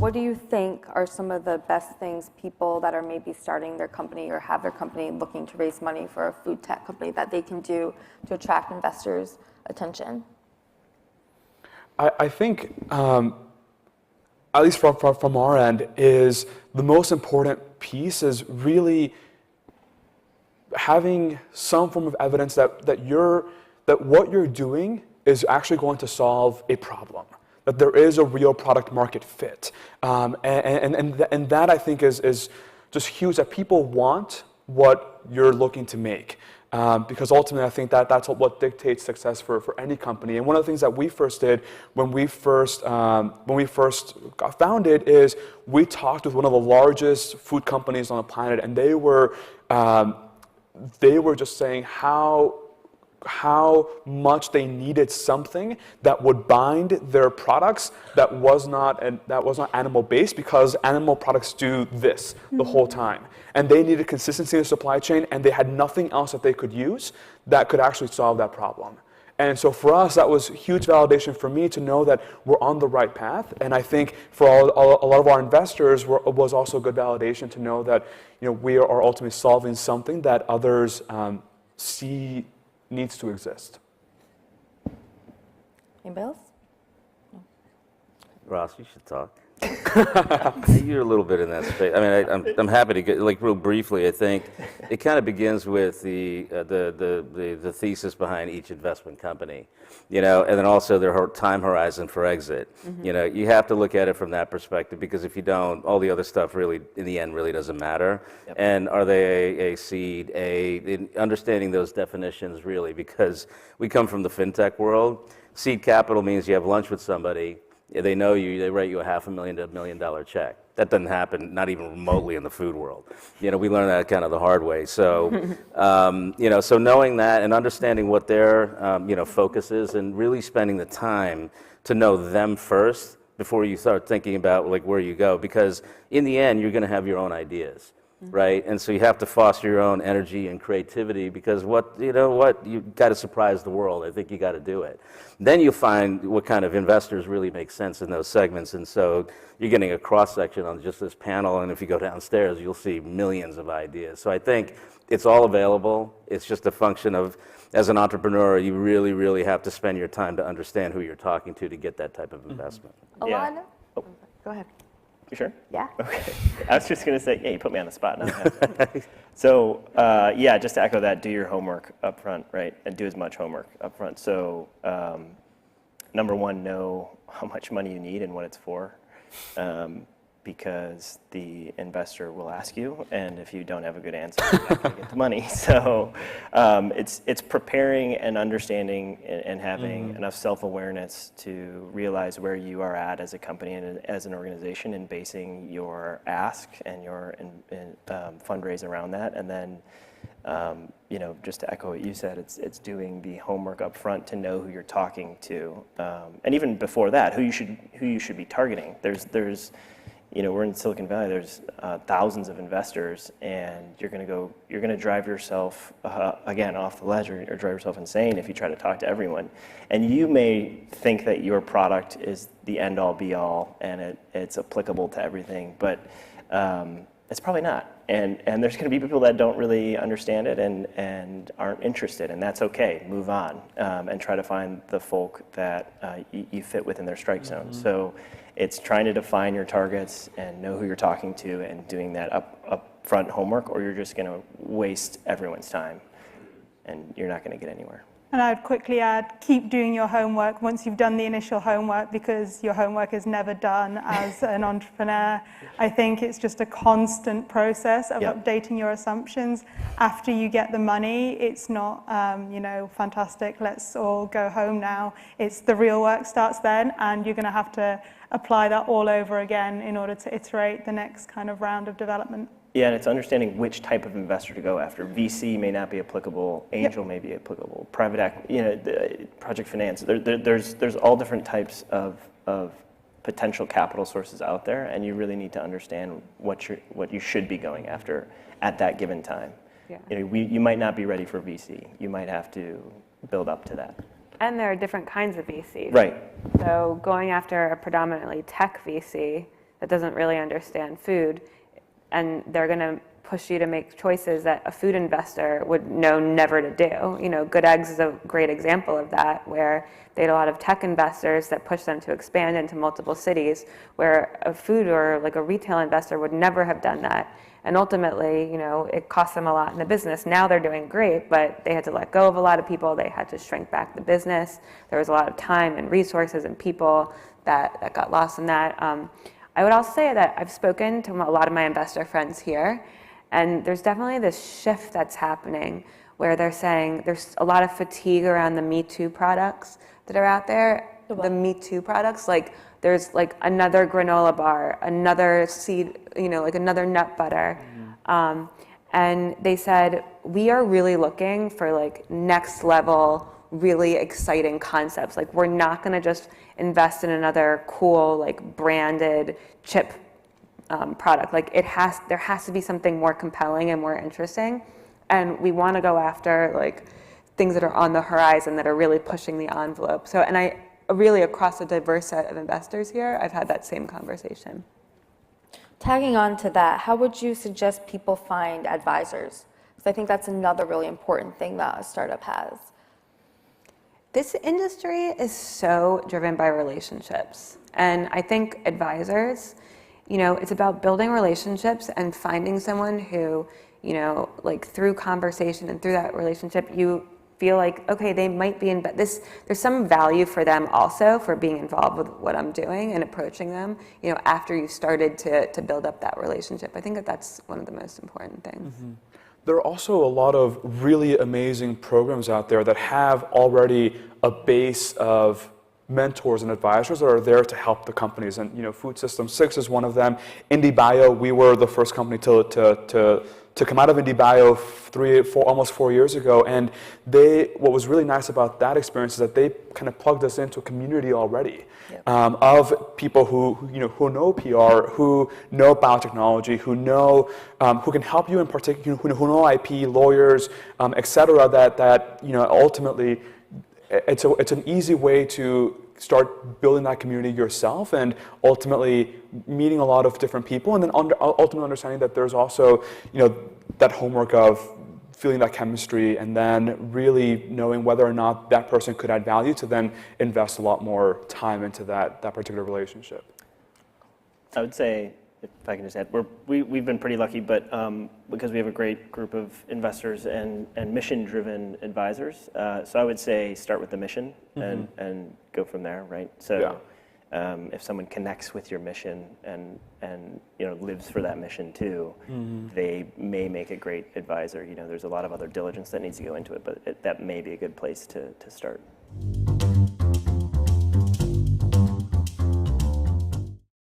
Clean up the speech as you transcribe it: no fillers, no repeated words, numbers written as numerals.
what do you think are some of the best things people that are maybe starting their company or have their company looking to raise money for a food tech company that they can do to attract investors' attention? I think, at least from our end, is the most important piece is really having some form of evidence that what you're doing is actually going to solve a problem, that there is a real product market fit. And that I think is just huge, that people want what you're looking to make. Because ultimately I think that's what dictates success for any company. And one of the things that we first did when we first got founded is we talked with one of the largest food companies on the planet, and they were just saying how much they needed something that would bind their products that was not animal based, because animal products do this the whole time. And they needed consistency in the supply chain, and they had nothing else that they could use that could actually solve that problem. And so for us, that was huge validation for me to know that we're on the right path. And I think for a lot of our investors was also good validation to know that we are ultimately solving something that others see needs to exist. Anybody else? No. Ross, you should talk. You're a little bit in that space. I mean, I'm happy to get, real briefly, I think it kind of begins with the thesis behind each investment company, and then also their time horizon for exit. Mm-hmm. You have to look at it from that perspective, because if you don't, all the other stuff really, in the end, really doesn't matter. Yep. And are they a seed, in understanding those definitions really, because we come from the fintech world. Seed capital means you have lunch with somebody. They know you, they write you a $500,000 to $1 million check. That doesn't happen, not even remotely in the food world. We learned that kind of the hard way. So, so knowing that and understanding what their, focus is, and really spending the time to know them first before you start thinking about where you go. Because in the end, you're going to have your own ideas. Right, and so you have to foster your own energy and creativity, because you got to surprise the world. I think you got to do it. Then you'll find what kind of investors really make sense in those segments, and so you're getting a cross section on just this panel. And if you go downstairs, you'll see millions of ideas. So I think it's all available. It's just a function of, as an entrepreneur, you really, really have to spend your time to understand who you're talking to get that type of investment. Alon? Yeah. Oh, go ahead. You sure? Yeah. Okay. I was just going to say, yeah, you put me on the spot now. So, just to echo that, do your homework up front, right? And do as much homework up front. So, number one, know how much money you need and what it's for, because the investor will ask you, and if you don't have a good answer, you're not going to get the money. So, it's preparing and understanding and having enough self-awareness to realize where you are at as a company and as an organization, and basing your ask and your fundraise around that. And then, just to echo what you said, it's doing the homework up front to know who you're talking to, and even before that, who you should be targeting. There's we're in Silicon Valley. There's thousands of investors, and you're going to drive yourself again off the ledge, or drive yourself insane if you try to talk to everyone. And you may think that your product is the end all be all, and it's applicable to everything, but it's probably not. And there's going to be people that don't really understand it and aren't interested, and that's okay. Move on, and try to find the folk that you fit within their strike zone. So it's trying to define your targets and know who you're talking to, and doing that upfront homework, or you're just going to waste everyone's time, and you're not going to get anywhere. And I'd quickly add, keep doing your homework once you've done the initial homework, because your homework is never done as an entrepreneur. I think it's just a constant process of updating your assumptions. After you get the money, it's not, fantastic, let's all go home now. It's the real work starts then, and you're going to have to apply that all over again in order to iterate the next kind of round of development. Yeah, and it's understanding which type of investor to go after. VC may not be applicable, angel may be applicable, private equity, project finance. There's all different types of potential capital sources out there, and you really need to understand what you should be going after at that given time. Yeah. You might not be ready for VC. You might have to build up to that. And there are different kinds of VCs. Right. So going after a predominantly tech VC, that doesn't really understand food, and they're going to push you to make choices that a food investor would know never to do. You know, Good Eggs is a great example of that, where they had a lot of tech investors that pushed them to expand into multiple cities, where a food or like a retail investor would never have done that. And ultimately, you know, it cost them a lot in the business. Now they're doing great, but they had to let go of a lot of people. They had to shrink back the business. There was a lot of time and resources and people that got lost in that. I would also say that I've spoken to a lot of my investor friends here, and there's definitely this shift that's happening where they're saying there's a lot of fatigue around the Me Too products that are out there. The Me Too products, like there's like another granola bar, another seed, you know, like another nut butter. And they said, we are really looking for like next level, really exciting concepts. Like we're not gonna just invest in another cool, like branded chip product. Like there has to be something more compelling and more interesting. And we wanna go after like things that are on the horizon that are really pushing the envelope. So, and I really across a diverse set of investors here, I've had that same conversation. Tagging on to that, how would you suggest people find advisors? Because I think that's another really important thing that a startup has. This industry is so driven by relationships. And I think advisors, you know, it's about building relationships and finding someone who, you know, like through conversation and through that relationship, you feel like, okay, they might be in this, there's some value for them also for being involved with what I'm doing and approaching them, you know, after you've started to build up that relationship. I think that that's one of the most important things. Mm-hmm. There are also a lot of really amazing programs out there that have already a base of mentors and advisors that are there to help the companies. And you know, Food System 6 is one of them. IndieBio, we were the first company to come out of IndieBio almost 4 years ago. And what was really nice about that experience is that they kind of plugged us into a community already. Yep. Of people who know PR, who know biotechnology, who can help you in particular, who know IP, lawyers, et cetera, that you know, ultimately it's an easy way to start building that community yourself and ultimately meeting a lot of different people, and then ultimately understanding that there's also, you know, that homework of feeling that chemistry and then really knowing whether or not that person could add value to then invest a lot more time into that particular relationship. I would say, if I can just add, we've been pretty lucky, but because we have a great group of investors and mission-driven advisors. So I would say start with the mission and go from there, right? So if someone connects with your mission and you know lives for that mission too, they may make a great advisor. You know, there's a lot of other diligence that needs to go into it, but that may be a good place to start.